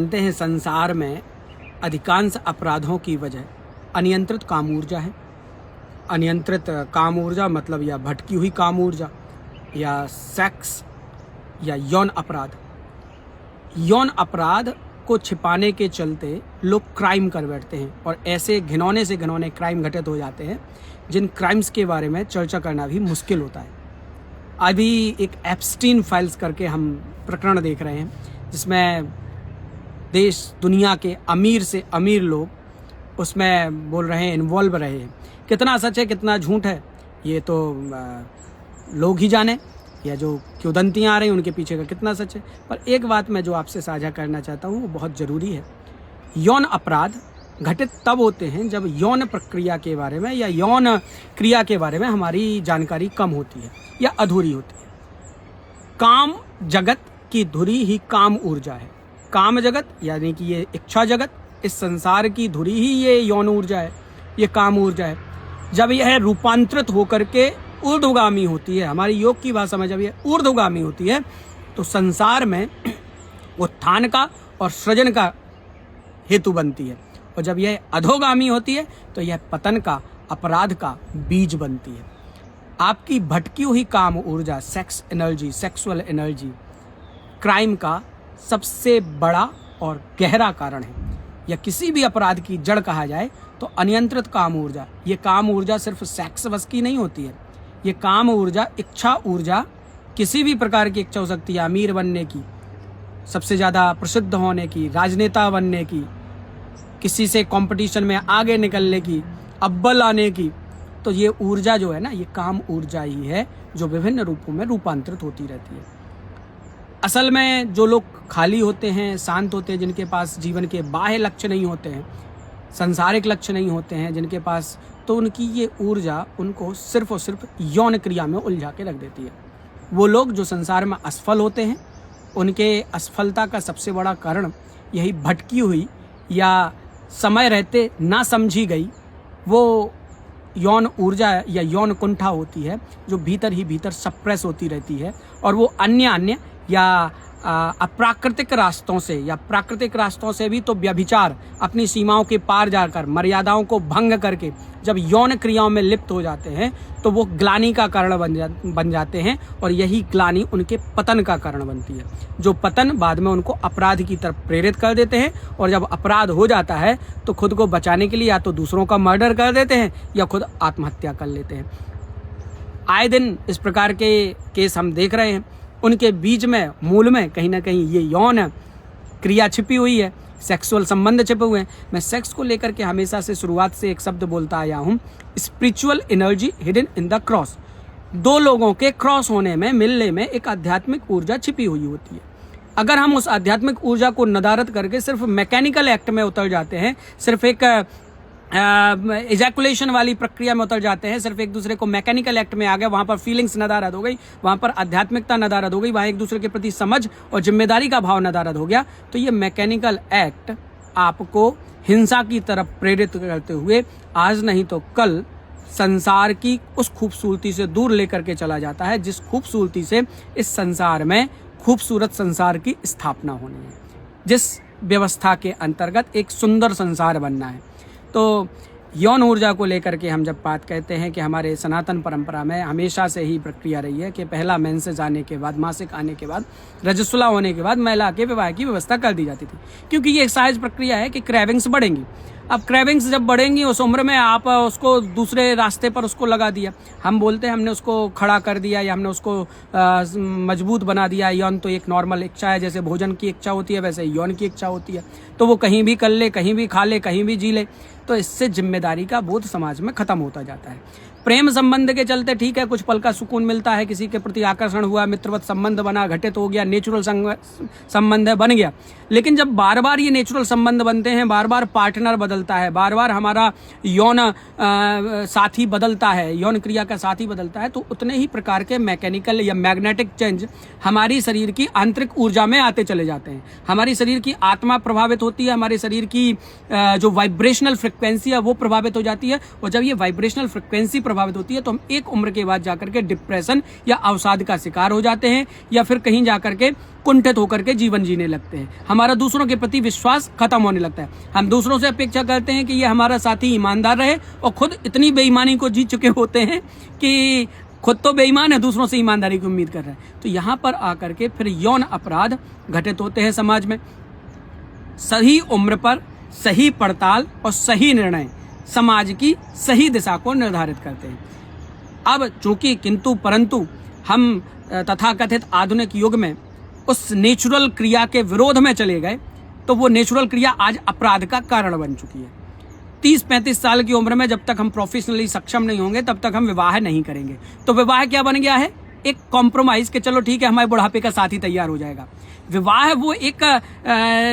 जानते हैं संसार में अधिकांश अपराधों की वजह अनियंत्रित काम ऊर्जा है। अनियंत्रित काम ऊर्जा मतलब या भटकी हुई काम ऊर्जा या सेक्स या यौन अपराध। यौन अपराध को छिपाने के चलते लोग क्राइम कर बैठते हैं और ऐसे घिनौने से घिनौने क्राइम घटित हो जाते हैं जिन क्राइम्स के बारे में चर्चा करना भी मुश्किल होता है। अभी एक एप्स्टीन फाइल्स करके हम प्रकरण देख रहे हैं जिसमें देश दुनिया के अमीर से अमीर लोग उसमें बोल रहे हैं, इन्वॉल्व रहे हैं। कितना सच है कितना झूठ है ये तो लोग ही जाने, या जो किंवदंतियाँ आ रही हैं उनके पीछे का कितना सच है। पर एक बात मैं जो आपसे साझा करना चाहता हूँ वो बहुत ज़रूरी है। यौन अपराध घटित तब होते हैं जब यौन प्रक्रिया के बारे में या यौन क्रिया के बारे में हमारी जानकारी कम होती है या अधूरी होती है। काम जगत की धुरी ही काम ऊर्जा है। काम जगत यानी कि ये इच्छा जगत, इस संसार की धुरी ही ये यौन ऊर्जा है, ये काम ऊर्जा है। जब यह रूपांतरित होकर के ऊर्ध्वगामी होती है, हमारी योग की भाषा में जब यह ऊर्ध्वगामी होती है तो संसार में उत्थान का और सृजन का हेतु बनती है, और जब यह अधोगामी होती है तो यह पतन का, अपराध का बीज बनती है। आपकी भटकी हुई काम ऊर्जा, sex energy, sexual energy crime का सबसे बड़ा और गहरा कारण है। या किसी भी अपराध की जड़ कहा जाए तो अनियंत्रित काम ऊर्जा। ये काम ऊर्जा सिर्फ सेक्स बस की नहीं होती है, ये काम ऊर्जा, इच्छा ऊर्जा, किसी भी प्रकार की इच्छा हो सकती है। अमीर बनने की, सबसे ज़्यादा प्रसिद्ध होने की, राजनेता बनने की, किसी से कंपटीशन में आगे निकलने की, अव्वल आने की। तो ये ऊर्जा जो है ना, ये काम ऊर्जा ही है जो विभिन्न रूपों में रूपांतरित होती रहती है। असल में जो लोग खाली होते हैं, शांत होते हैं, जिनके पास जीवन के बाह्य लक्ष्य नहीं होते हैं, सांसारिक लक्ष्य नहीं होते हैं जिनके पास, तो उनकी ये ऊर्जा उनको सिर्फ और सिर्फ यौन क्रिया में उलझा के रख देती है। वो लोग जो संसार में असफल होते हैं, उनके असफलता का सबसे बड़ा कारण यही भटकी हुई या समय रहते ना समझी गई वो यौन ऊर्जा या यौन कुंठा होती है, जो भीतर ही भीतर सप्रेस होती रहती है। और वो अन्य या अप्राकृतिक रास्तों से या प्राकृतिक रास्तों से भी तो व्यभिचार, अपनी सीमाओं के पार जाकर, मर्यादाओं को भंग करके जब यौन क्रियाओं में लिप्त हो जाते हैं तो वो ग्लानि का कारण बन जाते हैं, और यही ग्लानि उनके पतन का कारण बनती है। जो पतन बाद में उनको अपराध की तरफ प्रेरित कर देते हैं, और जब अपराध हो जाता है तो खुद को बचाने के लिए या तो दूसरों का मर्डर कर देते हैं या खुद आत्महत्या कर लेते हैं। आए दिन इस प्रकार के केस हम देख रहे हैं। उनके बीच में, मूल में कहीं ना कहीं ये यौन क्रिया छिपी हुई है, सेक्सुअल संबंध छिपे हुए हैं। मैं सेक्स को लेकर के हमेशा से शुरुआत से एक शब्द बोलता आया हूँ, spiritual energy hidden in the cross. दो लोगों के क्रॉस होने में, मिलने में एक आध्यात्मिक ऊर्जा छिपी हुई होती है। अगर हम उस आध्यात्मिक ऊर्जा को नदारद करके सिर्फ मैकेनिकल एक्ट में उतर जाते हैं, सिर्फ एक इजैकुलेशन वाली प्रक्रिया में उतर जाते हैं, सिर्फ एक दूसरे को मैकेनिकल एक्ट में आ गए, वहाँ पर फीलिंग्स नदारद हो गई, वहाँ पर आध्यात्मिकता नदारद हो गई, वहाँ एक दूसरे के प्रति समझ और जिम्मेदारी का भाव नदारद हो गया, तो ये मैकेनिकल एक्ट आपको हिंसा की तरफ प्रेरित करते हुए आज नहीं तो कल संसार की उस खूबसूरती से दूर लेकर के चला जाता है जिस खूबसूरती से इस संसार में खूबसूरत संसार की स्थापना होनी है, जिस व्यवस्था के अंतर्गत एक सुंदर संसार बनना है। तो यौन ऊर्जा को लेकर के हम जब बात कहते हैं कि हमारे सनातन परंपरा में हमेशा से ही प्रक्रिया रही है कि पहला मेंसेस आने के बाद, मासिक आने के बाद, रजस्वला होने के बाद महिला के विवाह की व्यवस्था कर दी जाती थी, क्योंकि ये एक सहज प्रक्रिया है कि क्रेविंग्स बढ़ेंगी। अब क्रेविंग्स जब बढ़ेंगी उस उम्र में आप उसको दूसरे रास्ते पर उसको लगा दिया, हम बोलते हैं हमने उसको खड़ा कर दिया या हमने उसको मजबूत बना दिया। यौन तो एक नॉर्मल इच्छा है, जैसे भोजन की इच्छा होती है वैसे यौन की इच्छा होती है, तो वो कहीं भी कर ले, कहीं भी खा ले, कहीं भी जी ले। तो इससे जिम्मेदारी का बोध समाज में खत्म होता जाता है। प्रेम संबंध के चलते ठीक है, कुछ पल का सुकून मिलता है, किसी के प्रति आकर्षण हुआ, मित्रवत संबंध बना, घटित हो गया, नेचुरल संबंध बन गया। लेकिन जब बार बार ये नेचुरल संबंध बनते हैं, बार बार पार्टनर बदलता है, बार बार हमारा यौन साथी बदलता है, यौन क्रिया का साथी बदलता है, तो उतने ही प्रकार के मैकेनिकल या मैग्नेटिक चेंज हमारी शरीर की आंतरिक ऊर्जा में आते चले जाते हैं। हमारी शरीर की आत्मा प्रभावित होती है, हमारे शरीर की जो वाइब्रेशनल फ्रिक्वेंसी है वो प्रभावित हो जाती है, और जब ये वाइब्रेशनल फ्रिक्वेंसी प्रभावित प्रभावित होती है तो हम एक उम्र के बाद जाकर के डिप्रेशन या अवसाद का शिकार हो जाते हैं, या फिर कहीं जाकर के कुंठित होकर के जीवन जीने लगते हैं। हमारा दूसरों के प्रति विश्वास खत्म होने लगता है। हम दूसरों से अपेक्षा करते हैं कि ये हमारा साथी ईमानदार रहे, और खुद इतनी बेईमानी को जी चुके होते हैं कि खुद तो बेईमान है, दूसरों से ईमानदारी की उम्मीद कर रहे हैं। तो यहाँ पर आकर के फिर यौन अपराध घटित होते हैं समाज में। सही उम्र पर सही पड़ताल और सही निर्णय समाज की सही दिशा को निर्धारित करते हैं। अब चूंकि किंतु परंतु हम तथाकथित आधुनिक युग में उस नेचुरल क्रिया के विरोध में चले गए, तो वो नेचुरल क्रिया आज अपराध का कारण बन चुकी है। 30-35 साल की उम्र में जब तक हम प्रोफेशनली सक्षम नहीं होंगे तब तक हम विवाह नहीं करेंगे। तो विवाह क्या बन गया है? एक कॉम्प्रोमाइज के चलो ठीक है, हमारे बुढ़ापे का साथी तैयार हो जाएगा। विवाह वो एक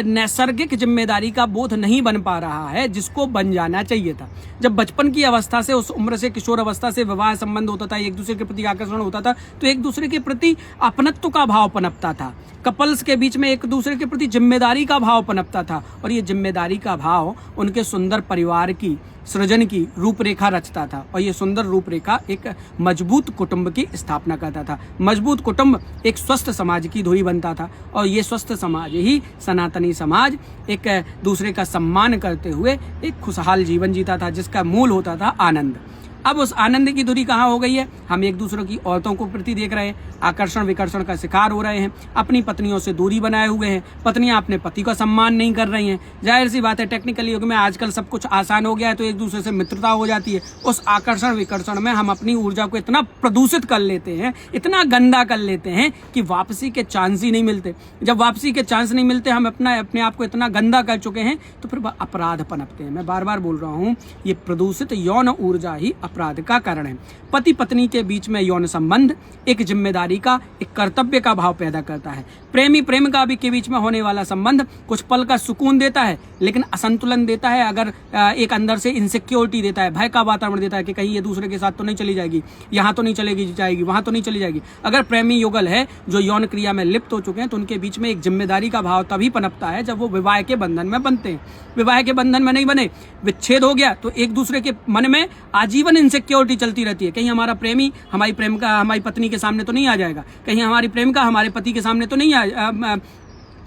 नैसर्गिक जिम्मेदारी का बोध नहीं बन पा रहा है जिसको बन जाना चाहिए था। जब बचपन की अवस्था से, उस उम्र से, किशोर अवस्था से विवाह संबंध होता था, एक दूसरे के प्रति आकर्षण होता था, तो एक दूसरे के प्रति अपनत्व का भाव पनपता था। कपल्स के बीच में एक दूसरे के प्रति जिम्मेदारी का भाव पनपता था, और ये जिम्मेदारी का भाव उनके सुंदर परिवार की सृजन की रूपरेखा रचता था, और ये सुंदर रूपरेखा एक मजबूत कुटुंब की स्थापना करता था। मजबूत कुटुंब एक स्वस्थ समाज की धुरी बनता था, और ये स्वस्थ समाज ही सनातनी समाज एक दूसरे का सम्मान करते हुए एक खुशहाल जीवन जीता था, जिसका मूल होता था आनंद। अब उस आनंद की दूरी कहाँ हो गई है? हम एक दूसरे की औरतों को प्रति देख रहे हैं, आकर्षण विकर्षण का शिकार हो रहे हैं, अपनी पत्नियों से दूरी बनाए हुए हैं, पत्नियां अपने पति का सम्मान नहीं कर रही हैं। जाहिर सी बात है, टेक्निकल युग में आजकल सब कुछ आसान हो गया है, तो एक दूसरे से मित्रता हो जाती है। उस आकर्षण विकर्षण में हम अपनी ऊर्जा को इतना प्रदूषित कर लेते हैं, इतना गंदा कर लेते हैं कि वापसी के चांस ही नहीं मिलते। जब वापसी के चांस नहीं मिलते, हम अपने आप को इतना गंदा कर चुके हैं, तो फिर अपराध पनपते हैं। मैं बार बार बोल रहा हूँ, ये प्रदूषित यौन ऊर्जा ही अपराध का कारण है। पति पत्नी के बीच में यौन संबंध एक जिम्मेदारी का, एक कर्तव्य का भाव पैदा करता है। प्रेमी प्रेमिका के बीच में होने वाला संबंध कुछ पल का सुकून देता है, लेकिन असंतुलन देता है। अगर एक अंदर से इनसिक्योरिटी देता है, भय का वातावरण देता है कि कहीं ये दूसरे के साथ तो नहीं चली जाएगी, यहाँ तो नहीं चलेगी जाएगी, वहां तो नहीं चली जाएगी। अगर प्रेमी युगल है जो यौन क्रिया में लिप्त हो चुके हैं, तो उनके बीच में एक जिम्मेदारी का भाव तभी पनपता है जब वो विवाह के बंधन में बनते हैं। विवाह के बंधन में नहीं बने, विच्छेद हो गया, तो एक दूसरे के मन में आजीवन इनसिक्योरिटी चलती रहती है। कहीं हमारा प्रेमी हमारी प्रेमिका हमारी पत्नी के सामने तो नहीं आ जाएगा, कहीं हमारी प्रेमिका हमारे पति के सामने तो नहीं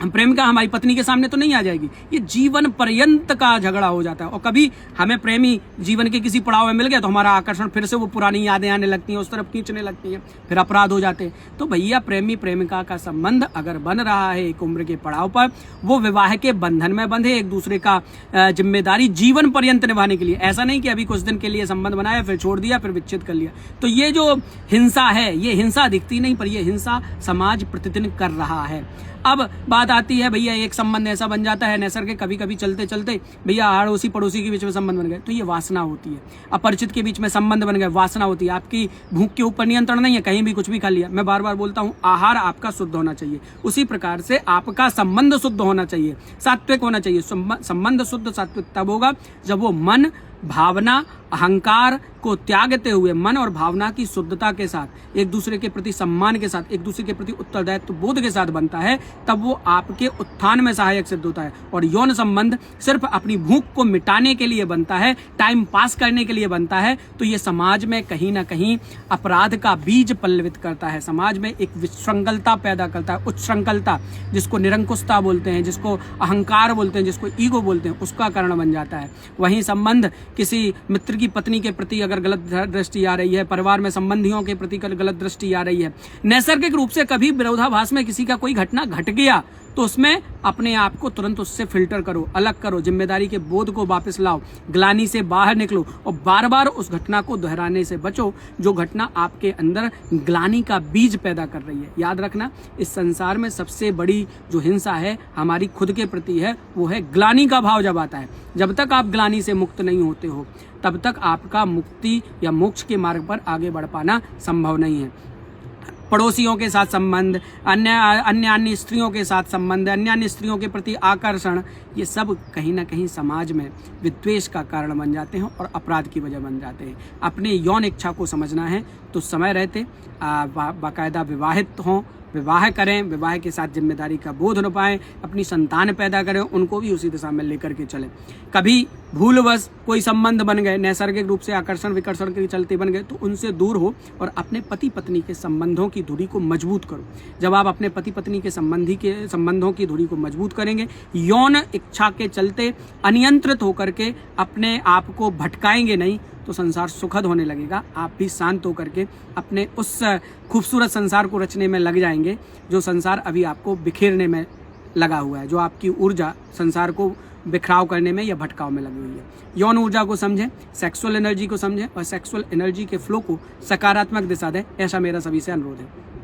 प्रेमिका हमारी पत्नी के सामने तो नहीं आ जाएगी। ये जीवन पर्यंत का झगड़ा हो जाता है। और कभी हमें प्रेमी जीवन के किसी पड़ाव में मिल गया तो हमारा आकर्षण फिर से वो पुरानी यादें आने लगती हैं, उस तरफ खींचने लगती हैं, फिर अपराध हो जाते हैं। तो भैया, प्रेमी प्रेमिका का संबंध अगर बन रहा है एक उम्र के पड़ाव पर, वो विवाह के बंधन में बंधे, एक दूसरे का जिम्मेदारी जीवन पर्यंत निभाने के लिए। ऐसा नहीं कि अभी कुछ दिन के लिए संबंध बनाया, फिर छोड़ दिया, फिर विच्छेद कर लिया। तो ये जो हिंसा है, ये हिंसा दिखती नहीं, पर ये हिंसा समाज प्रतिदिन कर रहा है। अब बात आती है भैया, एक संबंध ऐसा बन जाता है नैसर्गिक के, कभी कभी चलते चलते भैया अड़ोसी पड़ोसी के बीच में संबंध बन गए, तो ये वासना होती है। अपरिचित के बीच में संबंध बन गए, वासना होती है। आपकी भूख के ऊपर नियंत्रण नहीं है, कहीं भी कुछ भी खा लिया। मैं बार बार बोलता हूँ, आहार आपका शुद्ध होना चाहिए, उसी प्रकार से आपका संबंध शुद्ध होना चाहिए, सात्विक होना चाहिए। संबंध शुद्ध सात्विक तब होगा जब वो मन, भावना, अहंकार को त्यागते हुए मन और भावना की शुद्धता के साथ, एक दूसरे के प्रति सम्मान के साथ, एक दूसरे के प्रति उत्तरदायित्व बोध के साथ बनता है, तब वो आपके उत्थान में सहायक सिद्ध होता है। और यौन संबंध सिर्फ अपनी भूख को मिटाने के लिए बनता है, टाइम पास करने के लिए बनता है, तो ये समाज में कहीं ना कहीं अपराध का बीज पल्लवित करता है। समाज में एक विशृंखलता पैदा करता है, उच्छृंखलता, जिसको निरंकुशता बोलते हैं, जिसको अहंकार बोलते हैं, जिसको ईगो बोलते हैं, उसका कारण बन जाता है। वहीं संबंध किसी मित्र की पत्नी के प्रति अगर गलत दृष्टि आ रही है, परिवार में संबंधियों के प्रति गलत दृष्टि आ रही है, नैसर्गिक रूप से कभी विरोधाभास में किसी का कोई घटना घट गया, तो उसमें अपने आप को तुरंत उससे फिल्टर करो, अलग करो, जिम्मेदारी के बोध को वापस लाओ, ग्लानि से बाहर निकलो, और बार बार उस घटना को दोहराने से बचो जो घटना आपके अंदर ग्लानि का बीज पैदा कर रही है। याद रखना, इस संसार में सबसे बड़ी जो हिंसा है हमारी खुद के प्रति है, वो है ग्लानि का भाव। जब आता है, जब तक आप ग्लानि से मुक्त नहीं होते हो, तब तक आपका मुक्ति या मोक्ष के मार्ग पर आगे बढ़ पाना संभव नहीं है। पड़ोसियों के साथ संबंध, अन्य स्त्रियों के साथ संबंध, अन्य स्त्रियों के प्रति आकर्षण, ये सब कहीं ना कहीं समाज में विद्वेष का कारण बन जाते हैं और अपराध की वजह बन जाते हैं। अपने यौन इच्छा को समझना है तो समय रहते बाकायदा विवाहित हों, विवाह करें, विवाह के साथ जिम्मेदारी का बोध हो पाए, अपनी संतान पैदा करें, उनको भी उसी दिशा में लेकर के चलें। कभी भूलवश कोई संबंध बन गए, नैसर्गिक रूप से आकर्षण विकर्षण के चलते बन गए, तो उनसे दूर हो और अपने पति पत्नी के संबंधों की धुरी को मजबूत करो। जब आप अपने पति पत्नी के संबंधों की धुरी को मजबूत करेंगे, यौन इच्छा के चलते अनियंत्रित होकर के अपने आप को भटकाएंगे नहीं, तो संसार सुखद होने लगेगा। आप भी शांत होकर के अपने उस खूबसूरत संसार को रचने में लग जाएंगे जो संसार अभी आपको बिखेरने में लगा हुआ है, जो आपकी ऊर्जा संसार को बिखराव करने में या भटकाव में लगी हुई है। यौन ऊर्जा को समझें, सेक्सुअल एनर्जी को समझें और सेक्सुअल एनर्जी के फ्लो को सकारात्मक दिशा दें, ऐसा मेरा सभी से अनुरोध है।